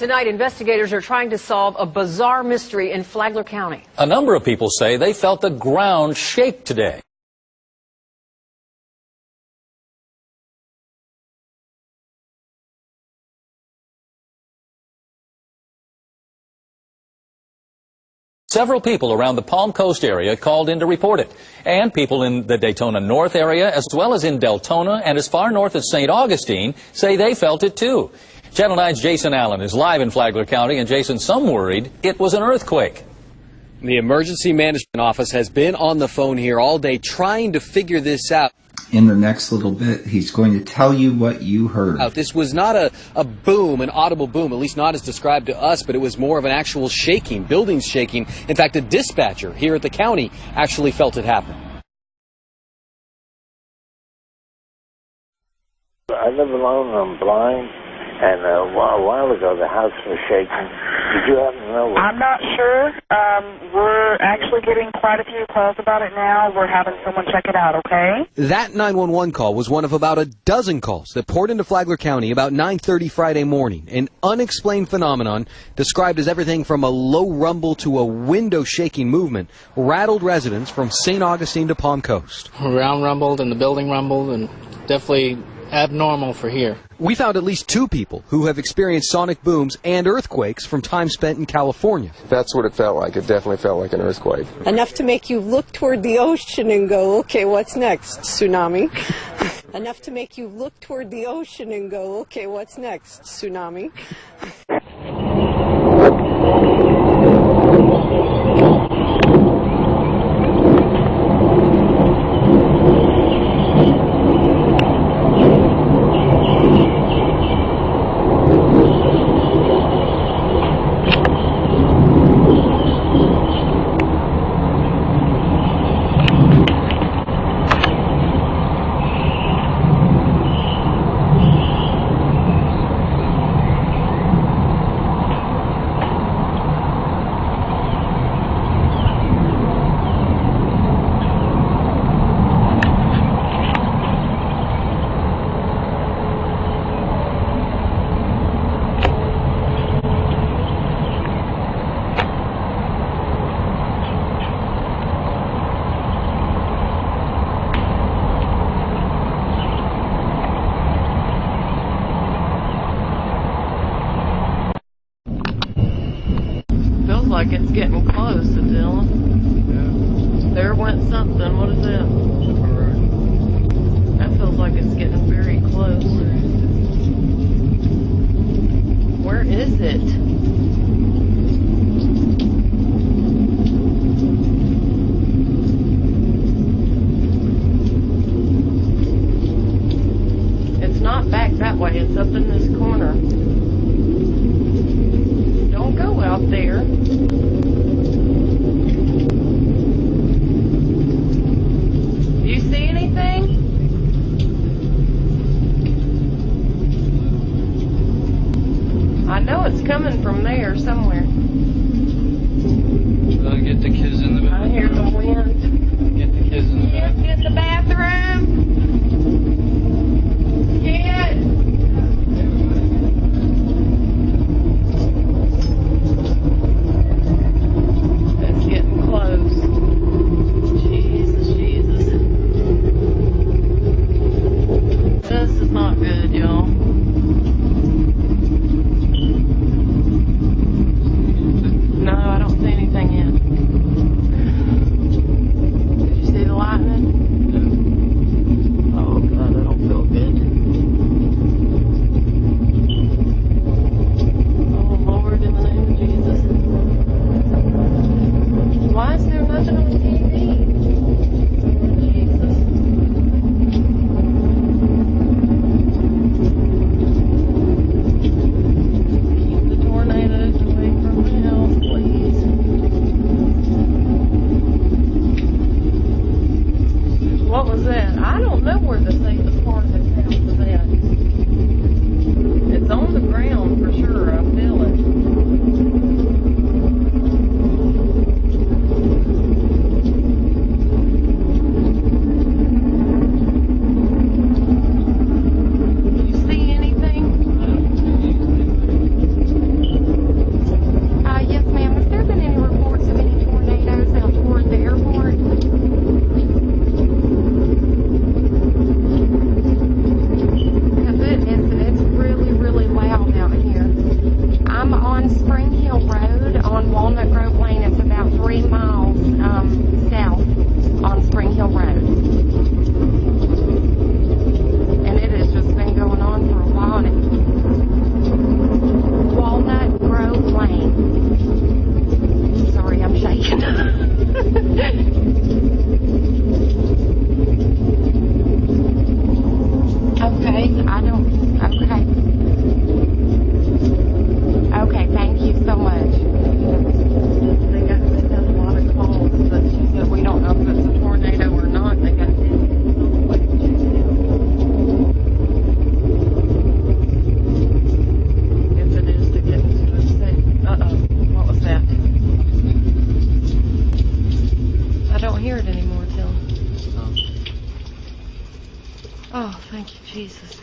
Tonight, investigators are trying to solve a bizarre mystery in Flagler County. A number of people say they felt the ground shake today. Several people around the Palm Coast area called in to report it, and people in the Daytona North area, as well as in Deltona and as far north as St. Augustine, say they felt it too. Channel 9's Jason Allen is live in Flagler County, and Jason, some worried it was an earthquake. The Emergency Management Office has been on the phone here all day trying to figure this out. In the next little bit, he's going to tell you what you heard. This was not a boom, an audible boom, at least not as described to us, but it was more of an actual shaking, buildings shaking. In fact, a dispatcher here at the county actually felt it happen. I live alone, I'm blind, and a while ago the house was shaking. Did you happen to know? I'm not sure. We're actually getting quite a few calls about it now. We're having someone check it out, okay? That 911 call was one of about a dozen calls that poured into Flagler County about 9:30 Friday morning. An unexplained phenomenon described as everything from a low rumble to a window-shaking movement rattled residents from St. Augustine to Palm Coast. Around rumbled and the building rumbled, and definitely abnormal for here. We found at least two people who have experienced sonic booms and earthquakes from time spent in California. That's what it felt like. It definitely felt like an earthquake. Enough to make you look toward the ocean and go, okay, what's next? Tsunami. Enough to make you look toward the ocean and go, okay, what's next? Tsunami. Like it's getting close, Adela. Yeah. There went something. What is that? That feels like it's getting very close. Where is it? It's not back that way. It's up in this corner. Don't go out there. You see anything? I know it's coming from there somewhere. Get the kids in the bathroom. I hear the wind. Get the kids in the bathroom. Get the bathroom. Get. It's getting close. Jesus, Jesus. This is not good, y'all. No, I don't see anything yet. Did you see the lightning? Oh, God, I don't feel good. Oh, Lord, in the name of Jesus. Why is there nothing on TV? Jesus. I don't. Okay. Okay, thank you so much. They got a lot of calls, but she said we don't know if it's a tornado or not. They got if it is to get into the state. What was that? I don't hear it anymore, Dylan. Oh, thank you, Jesus.